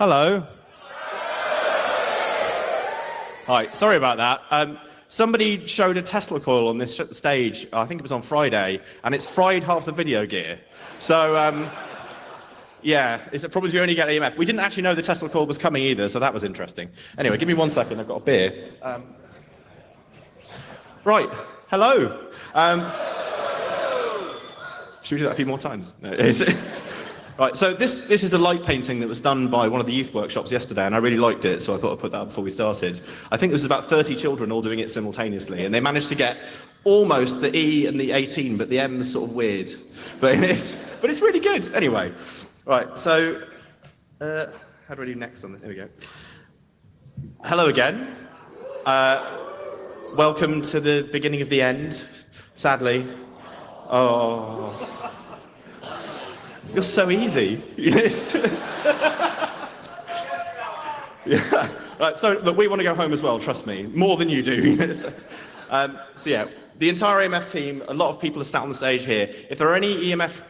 Hello. Hi, sorry about that. Somebody showed a Tesla coil on this stage, I think it was on Friday, and it's fried half the video gear. So, yeah, it's probably you only get EMF. We didn't actually know the Tesla coil was coming either, so that was interesting. Anyway, give me 1 second, I've got a beer. Right, hello. Should we do that a few more times? No, right, so this is a light painting that was done by one of the youth workshops yesterday, and I really liked it, so I thought I'd put that up before we started. I think there was about 30 children all doing it simultaneously, and they managed to get almost the E and the 18, but the M's sort of weird. But it's really good. Anyway, right, so how do I do next on this? Here we go. Hello again. Welcome to the beginning of the end, sadly. Oh. You're so easy. Yeah. Right, so look, we want to go home as well, trust me, more than you do. So yeah, the entire EMF team, a lot of people are sat on the stage here. If there are any EMF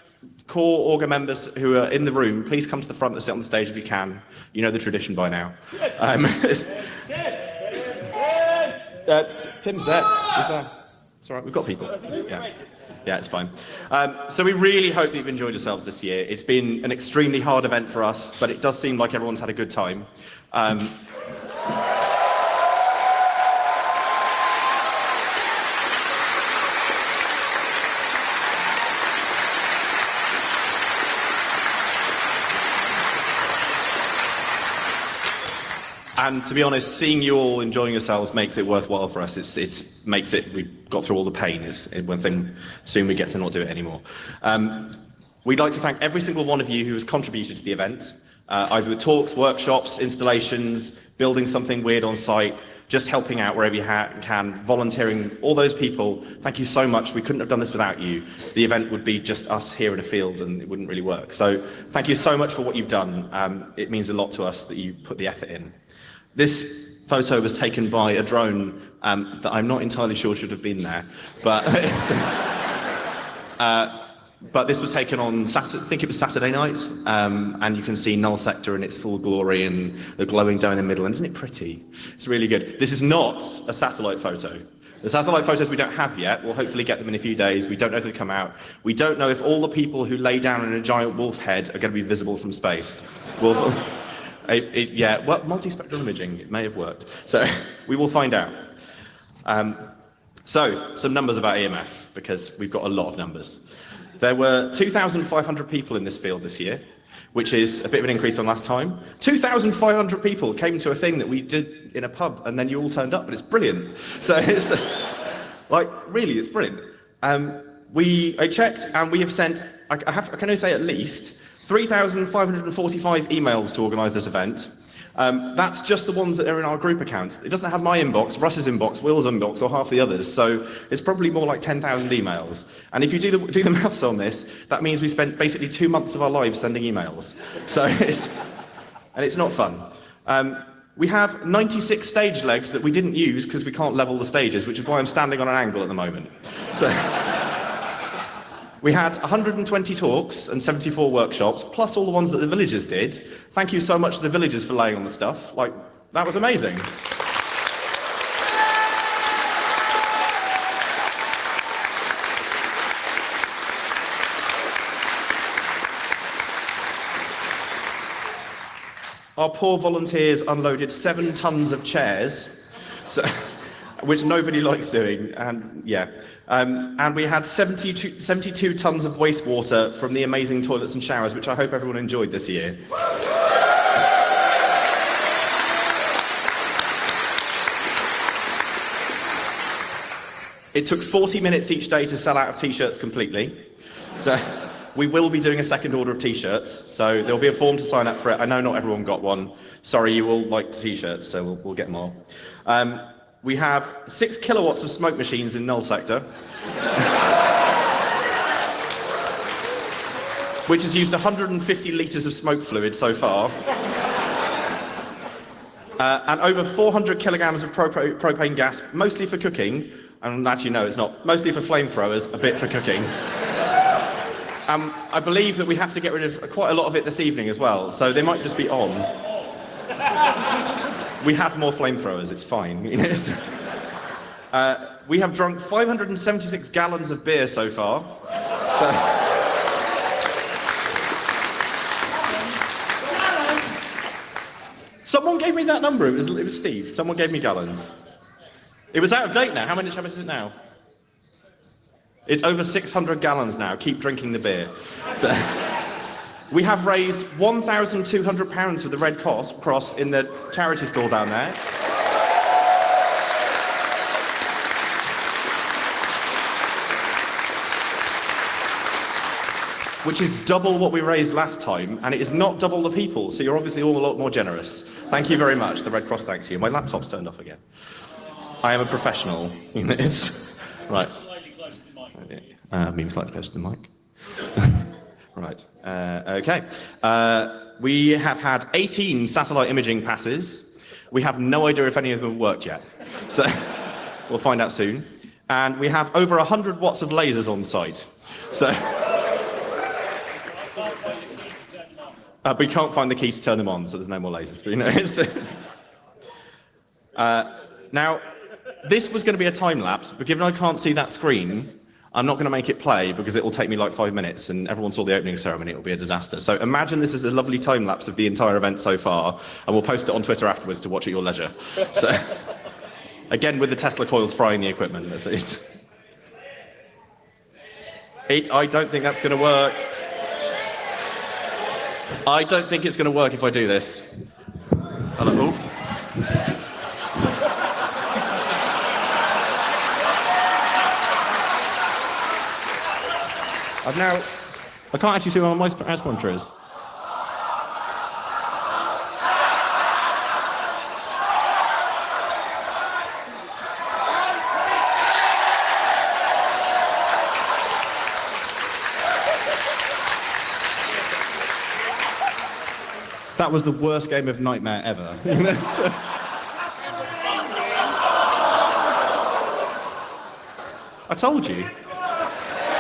core Orga members who are in the room, please come to the front and sit on the stage if you can. You know the tradition by now. Tim's there. He's there. It's all right, we've got people. Yeah, it's fine. So we really hope that you've enjoyed yourselves this year. It's been an extremely hard event for us, but it does seem like everyone's had a good time. And to be honest, seeing you all enjoying yourselves makes it worthwhile for us. It makes it, we've got through all the pain. It's one thing, soon we get to not do it anymore. We'd like to thank every single one of you who has contributed to the event, either with talks, workshops, installations, building something weird on site, just helping out wherever you can, volunteering, all those people. Thank you so much. We couldn't have done this without you. The event would be just us here in a field and it wouldn't really work. So thank you so much for what you've done. It means a lot to us that you put the effort in. This photo was taken by a drone that I'm not entirely sure should have been there, but but this was taken on Saturday, I think it was Saturday night, and you can see Null Sector in its full glory and the glowing dome in the middle, and isn't it pretty? It's really good. This is not a satellite photo. The satellite photos we don't have yet. We'll hopefully get them in a few days. We don't know if they come out. We don't know if all the people who lay down in a giant wolf head are going to be visible from space. Yeah, well, multispectral imaging, it may have worked. So we will find out. So, some numbers about EMF, because we've got a lot of numbers. There were 2,500 people in this field this year, which is a bit of an increase on last time. 2,500 people came to a thing that we did in a pub, and then you all turned up, and it's brilliant. So it's, like, really, it's brilliant. I checked, and we have sent, I can only say at least, 3,545 emails to organise this event. That's just the ones that are in our group accounts. It doesn't have my inbox, Russ's inbox, Will's inbox, or half the others, so it's probably more like 10,000 emails. And if you do the maths on this, that means we spent basically 2 months of our lives sending emails. So it's not fun. We have 96 stage legs that we didn't use because we can't level the stages, which is why I'm standing on an angle at the moment. So. We had 120 talks and 74 workshops, plus all the ones that the villagers did. Thank you so much to the villagers for laying on the stuff. Like, that was amazing. Our poor volunteers unloaded 7 tons of chairs, which nobody likes doing, and yeah. And we had 72 tons of wastewater from the amazing toilets and showers, which I hope everyone enjoyed this year. It took 40 minutes each day to sell out of t-shirts completely. So we will be doing a second order of t-shirts, so there'll be a form to sign up for it. I know not everyone got one. Sorry, you all liked t-shirts, so we'll get more. We have 6 kilowatts of smoke machines in Null Sector, which has used 150 litres of smoke fluid so far, and over 400 kilograms of propane gas, mostly for cooking, and actually no, it's not, mostly for flamethrowers, a bit for cooking. I believe that we have to get rid of quite a lot of it this evening as well, so they might just be on. We have more flamethrowers, it's fine. You know? We have drunk 576 gallons of beer so far. So, someone gave me that number, it was Steve. Someone gave me gallons. It was out of date now. How much is it now? It's over 600 gallons now. Keep drinking the beer. So, we have raised £1,200 for the Red Cross in the charity store down there. Which is double what we raised last time, and it is not double the people, so you're obviously all a lot more generous. Thank you very much. The Red Cross thanks you. My laptop's turned off again. I am a professional. It's right. Maybe slightly closer to the mic. Right. Okay. We have had 18 satellite imaging passes. We have no idea if any of them have worked yet. So we'll find out soon. And we have over 100 watts of lasers on site. So we can't find the key to turn them on, so there's no more lasers. But, you know, now, this was going to be a time lapse, but given I can't see that screen, I'm not going to make it play because it will take me like 5 minutes, and everyone saw the opening ceremony, it will be a disaster. So imagine this is a lovely time lapse of the entire event so far, and we'll post it on Twitter afterwards to watch at your leisure. So, again, with the Tesla coils frying the equipment. I don't think that's going to work. I don't think it's going to work if I do this. Oh. I can't actually see where my mouse pointer is. That was the worst game of Nightmare ever. I told you.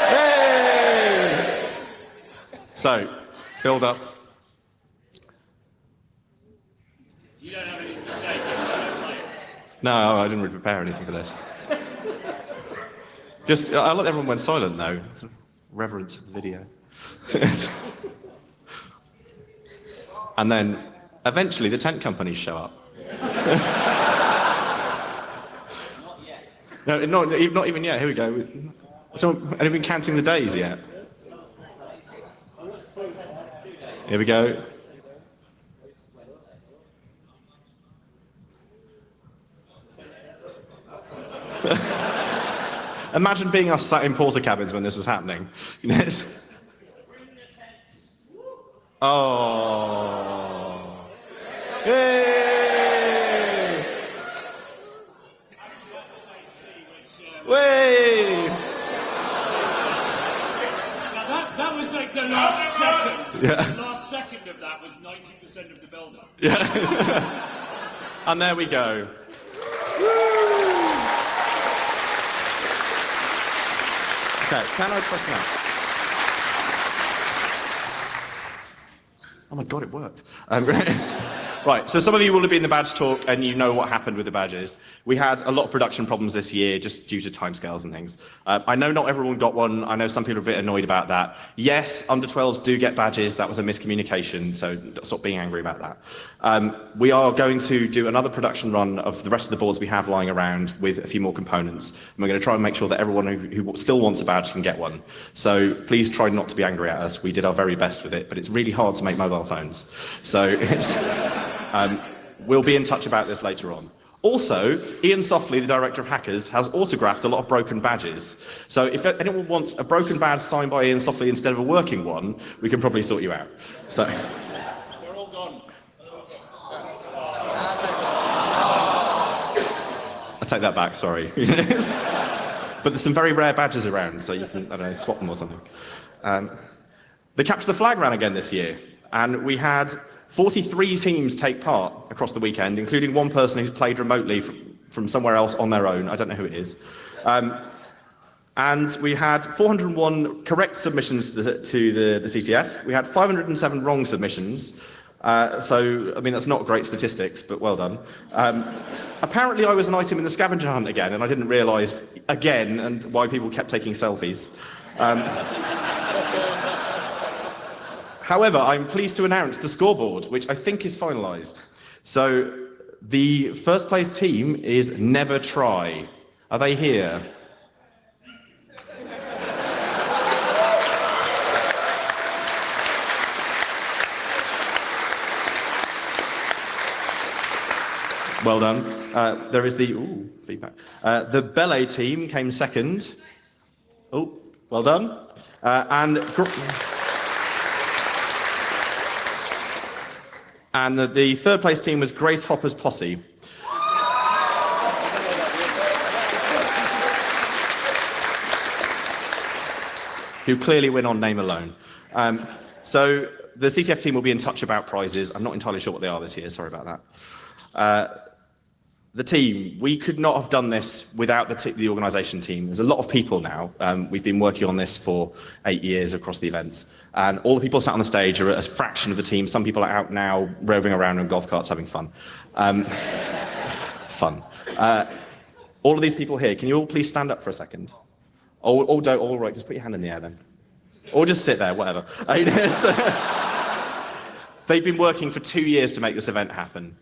Yay! So, build up. You don't have anything to say. No, I didn't really prepare anything for this. I let everyone went silent though. Reverence for the video. And then, eventually, the tent companies show up. No, not even yet. Here we go. So, have you been counting the days yet? Here we go. Imagine being us sat in porter cabins when this was happening. You know, oh. Yay! Way! That was like the last second. Yeah. The last second of that was 90% of the build-up. Yeah. And there we go. Okay, can I press next? Oh my God, it worked. Right, so some of you will have been in the badge talk and you know what happened with the badges. We had a lot of production problems this year just due to timescales and things. I know not everyone got one. I know some people are a bit annoyed about that. Yes, under 12s do get badges. That was a miscommunication, so stop being angry about that. We are going to do another production run of the rest of the boards we have lying around with a few more components. And we're going to try and make sure that everyone who still wants a badge can get one. So please try not to be angry at us. We did our very best with it, but it's really hard to make mobile phones. So it's... we'll be in touch about this later on. Also, Ian Softly, the director of Hackers, has autographed a lot of broken badges. So if anyone wants a broken badge signed by Ian Softly instead of a working one, we can probably sort you out. So. They're all gone. I take that back, sorry. But there's some very rare badges around, so you can, I don't know, swap them or something. The Capture the Flag ran again this year, and we had 43 teams take part across the weekend, including one person who's played remotely from somewhere else on their own. I don't know who it is. And we had 401 correct submissions to the CTF. We had 507 wrong submissions. So, I mean, that's not great statistics, but well done. Apparently, I was an item in the scavenger hunt again, and I didn't realise again and why people kept taking selfies. However, I'm pleased to announce the scoreboard, which I think is finalised. So, the first place team is Never Try. Are they here? Well done. There is the feedback. The Belay team came second. Oh, well done. And the third place team was Grace Hopper's Posse. Who clearly win on name alone. So the CTF team will be in touch about prizes. I'm not entirely sure what they are this year, sorry about that. The team, we could not have done this without the organisation team. There's a lot of people now. We've been working on this for 8 years across the events. And all the people sat on the stage are a fraction of the team. Some people are out now roving around in golf carts having fun. All of these people here, can you all please stand up for a second? Or don't, all right, just put your hand in the air then. Or just sit there, whatever. They've been working for 2 years to make this event happen.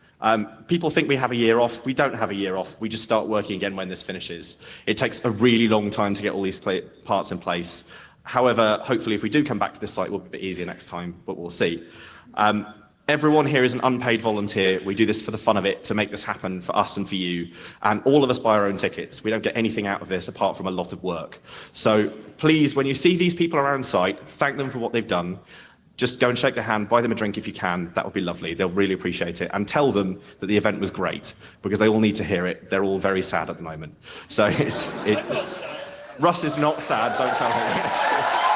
People think we have a year off. We don't have a year off. We just start working again when this finishes. It takes a really long time to get all these parts in place. However, hopefully if we do come back to this site, it will be a bit easier next time, but we'll see. Everyone here is an unpaid volunteer. We do this for the fun of it, to make this happen for us and for you. And all of us buy our own tickets. We don't get anything out of this apart from a lot of work. So please, when you see these people around site, thank them for what they've done. Just go and shake their hand, buy them a drink if you can. That would be lovely. They'll really appreciate it. And tell them that the event was great, because they all need to hear it. They're all very sad at the moment. So Russ is not sad, don't tell him.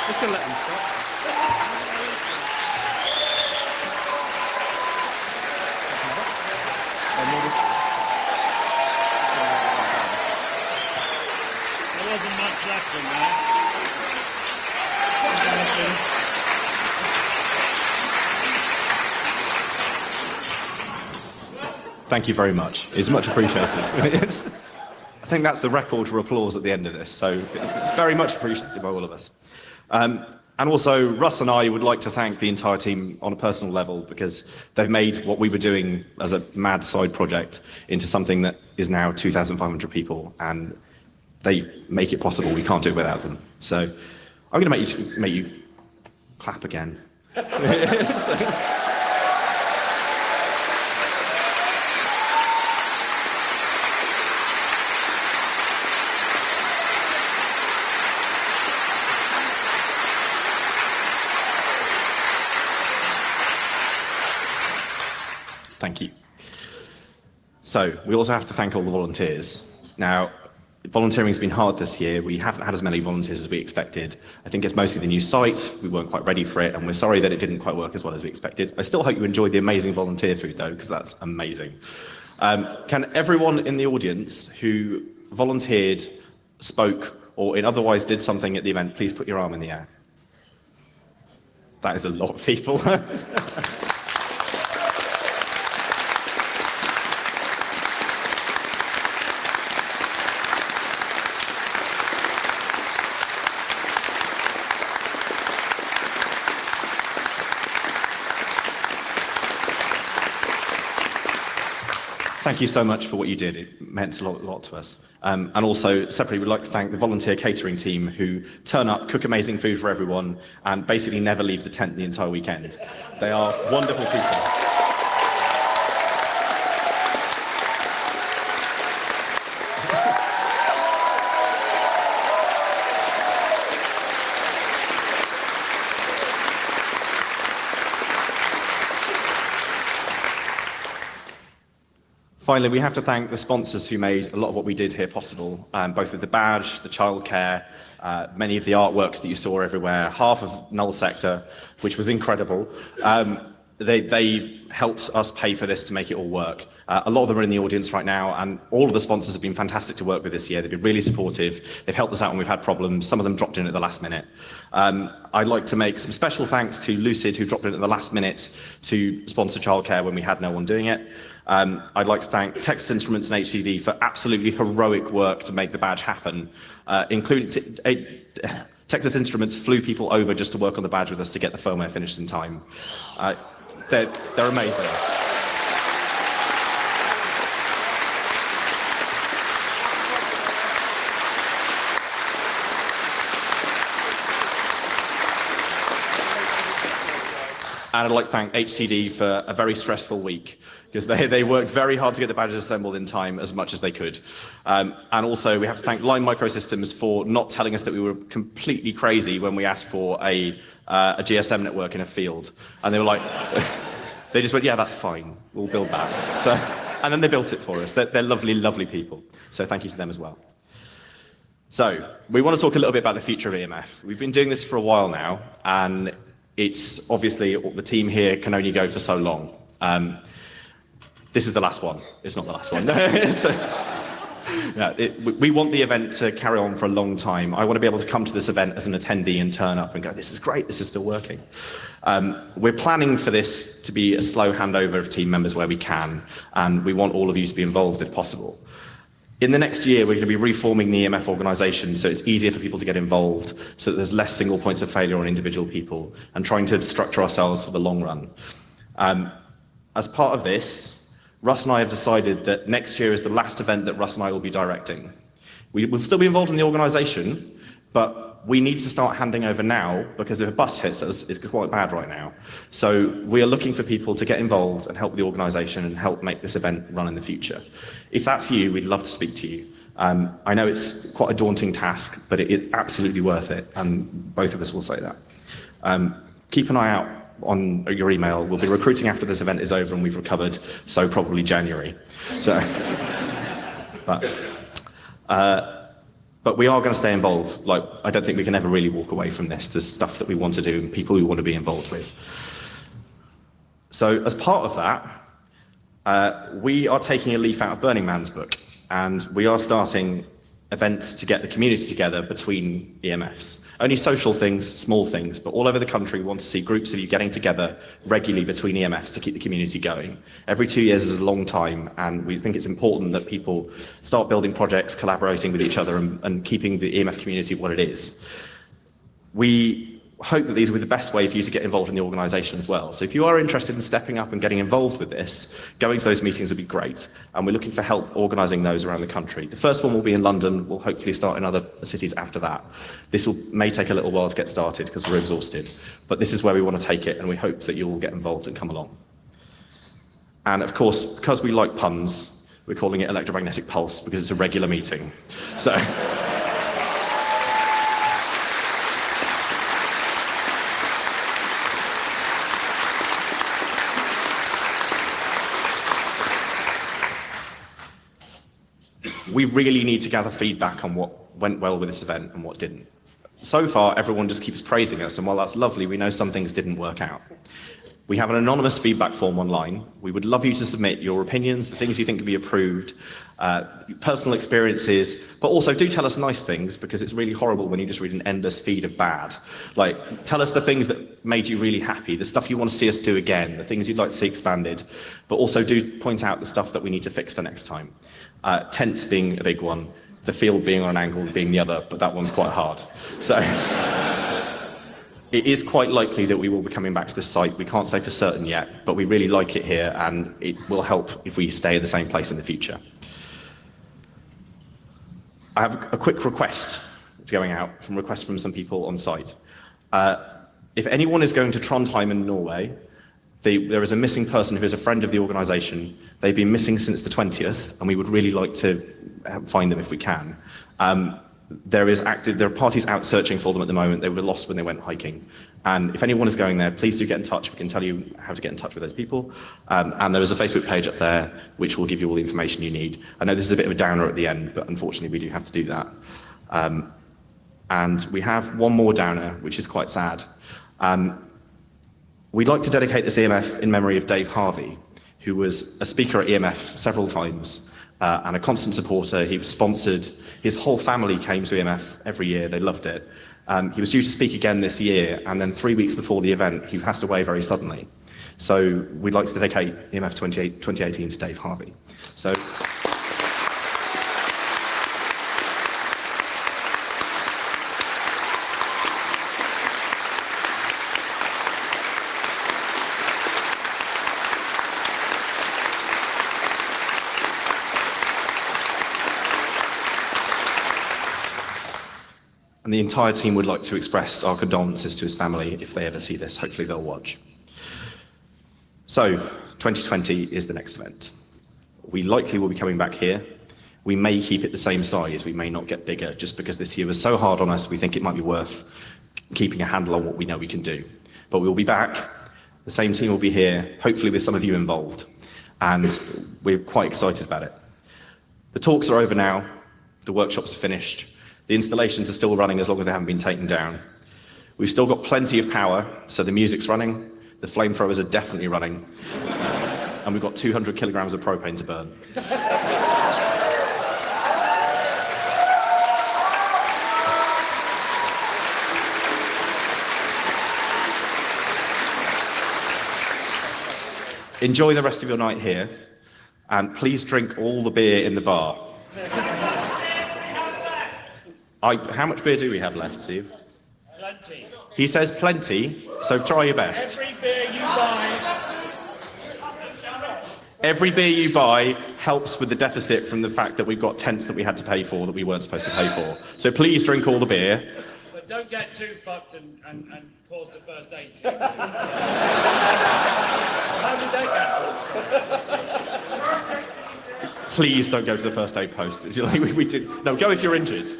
Just going to let them stop. There wasn't much left in there. Thank you very much. It's much appreciated. I think that's the record for applause at the end of this, so very much appreciated by all of us. And also, Russ and I would like to thank the entire team on a personal level, because they've made what we were doing as a mad side project into something that is now 2,500 people, and they make it possible. We can't do it without them. So I'm going to make you clap again. Thank you. So we also have to thank all the volunteers. Now, volunteering has been hard this year. We haven't had as many volunteers as we expected. I think it's mostly the new site. We weren't quite ready for it, and we're sorry that it didn't quite work as well as we expected. I still hope you enjoyed the amazing volunteer food, though, because that's amazing. Can everyone in the audience who volunteered, spoke, or otherwise did something at the event, please put your arm in the air? That is a lot of people. Thank you so much for what you did. It meant a lot to us. And also, separately, we'd like to thank the volunteer catering team who turn up, cook amazing food for everyone, and basically never leave the tent the entire weekend. They are wonderful people. Finally, we have to thank the sponsors who made a lot of what we did here possible, both with the badge, the childcare, many of the artworks that you saw everywhere, half of Null Sector, which was incredible. They helped us pay for this to make it all work. A lot of them are in the audience right now, and all of the sponsors have been fantastic to work with this year. They've been really supportive. They've helped us out when we've had problems. Some of them dropped in at the last minute. I'd like to make some special thanks to Lucid, who dropped in at the last minute to sponsor childcare when we had no one doing it. I'd like to thank Texas Instruments and HCD for absolutely heroic work to make the badge happen, including Texas Instruments flew people over just to work on the badge with us to get the firmware finished in time. They're amazing. And I'd like to thank HCD for a very stressful week, because they worked very hard to get the badges assembled in time as much as they could. And also, we have to thank Line Microsystems for not telling us that we were completely crazy when we asked for a GSM network in a field. And they were like, they just went, yeah, that's fine, we'll build that. So, and then they built it for us. They're lovely, lovely people. So thank you to them as well. So, we want to talk a little bit about the future of EMF. We've been doing this for a while now, and it's obviously the team here can only go for so long. This is the last one. It's not the last one. We want the event to carry on for a long time. I want to be able to come to this event as an attendee and turn up and go, this is great, this is still working. We're planning for this to be a slow handover of team members where we can, and we want all of you to be involved if possible. In the next year, we're going to be reforming the EMF organisation so it's easier for people to get involved, so that there's less single points of failure on individual people, and trying to structure ourselves for the long run. As part of this, Russ and I have decided that next year is the last event that Russ and I will be directing. We will still be involved in the organisation, but we need to start handing over now, because if a bus hits us, it's quite bad right now. So we are looking for people to get involved and help the organisation and help make this event run in the future. If that's you, we'd love to speak to you. I know it's quite a daunting task, but it is absolutely worth it, and both of us will say that. Keep an eye out on your email. We'll be recruiting after this event is over and we've recovered, so probably January. So, but we are going to stay involved. Like, I don't think we can ever really walk away from this. There's stuff that we want to do and people we want to be involved with. So as part of that, we are taking a leaf out of Burning Man's book, and we are starting events to get the community together between EMFs. Only social things, small things, but all over the country we want to see groups of you getting together regularly between EMFs to keep the community going. Every 2 years is a long time, and we think it's important that people start building projects, collaborating with each other, and keeping the EMF community what it is. We hope that these will be the best way for you to get involved in the organisation as well. So if you are interested in stepping up and getting involved with this, going to those meetings would be great, and we're looking for help organising those around the country. The first one will be in London. We'll hopefully start in other cities after that. This may take a little while to get started because we're exhausted, but this is where we want to take it, and we hope that you'll get involved and come along. And of course, because we like puns, we're calling it Electromagnetic Pulse because it's a regular meeting. So. We really need to gather feedback on what went well with this event and what didn't. So far, everyone just keeps praising us, and while that's lovely, we know some things didn't work out. We have an anonymous feedback form online. We would love you to submit your opinions, the things you think can be improved, personal experiences, but also do tell us nice things, because it's really horrible when you just read an endless feed of bad. Like, tell us the things that made you really happy, the stuff you want to see us do again, the things you'd like to see expanded, but also do point out the stuff that we need to fix for next time. Tents being a big one, the field being on an angle being the other, but that one's quite hard. So, it is quite likely that we will be coming back to this site. We can't say for certain yet, but we really like it here, and it will help if we stay in the same place in the future. I have a quick request going out from requests from some people on site. If anyone is going to Trondheim in Norway, there is a missing person who is a friend of the organisation. They've been missing since the 20th, and we would really like to find them if we can. There are parties out searching for them at the moment. They were lost when they went hiking. And if anyone is going there, please do get in touch. We can tell you how to get in touch with those people. And there is a Facebook page up there which will give you all the information you need. I know this is a bit of a downer at the end, but unfortunately we do have to do that. And we have one more downer, which is quite sad. We'd like to dedicate this EMF in memory of Dave Harvey, who was a speaker at EMF several times. And a constant supporter. He was sponsored. His whole family came to EMF every year. They loved it. He was due to speak again this year, and then 3 weeks before the event, he passed away very suddenly. So we'd like to dedicate EMF 2018 to Dave Harvey. So. And the entire team would like to express our condolences to his family if they ever see this. Hopefully they'll watch. So, 2020 is the next event. We likely will be coming back here. We may keep it the same size. We may not get bigger, just because this year was so hard on us, we think it might be worth keeping a handle on what we know we can do. But we'll be back. The same team will be here, hopefully with some of you involved. And we're quite excited about it. The talks are over now. The workshops are finished. The installations are still running as long as they haven't been taken down. We've still got plenty of power, so the music's running, the flamethrowers are definitely running, and we've got 200 kilograms of propane to burn. Enjoy the rest of your night here, and please drink all the beer in the bar. How much beer do we have left, Steve? Plenty. He says plenty, so try your best. Every beer you buy. Every beer you buy helps with the deficit from the fact that we've got tents that we had to pay for that we weren't supposed to pay for. So please drink all the beer. But don't get too fucked and cause the first aid team. How did that get to us? Please don't go to the first aid post. We did. No, go if you're injured.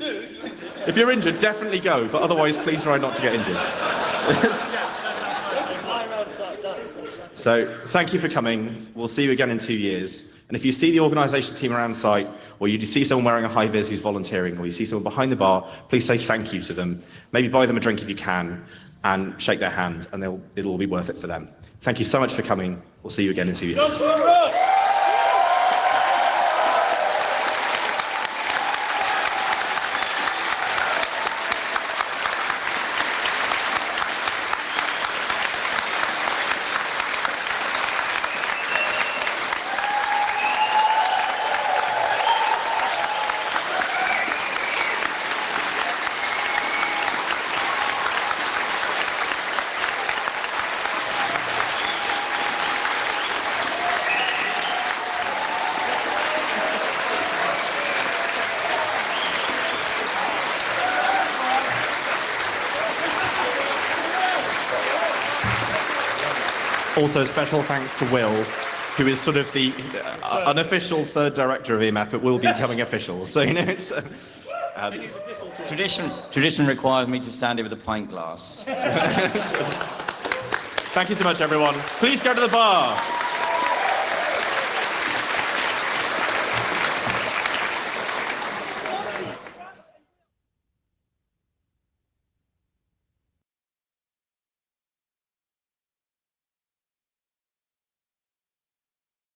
If you're injured, definitely go, but otherwise, please try not to get injured. So, thank you for coming. We'll see you again in 2 years. And if you see the organisation team around site, or you see someone wearing a high-vis who's volunteering, or you see someone behind the bar, please say thank you to them. Maybe buy them a drink if you can, and shake their hand, and it'll all be worth it for them. Thank you so much for coming. We'll see you again in 2 years. Also, special thanks to Will, who is sort of the unofficial third director of EMF, but will be becoming official. So, you know, it's... Tradition requires me to stand here with a pint glass. Thank you so much, everyone. Please go to the bar.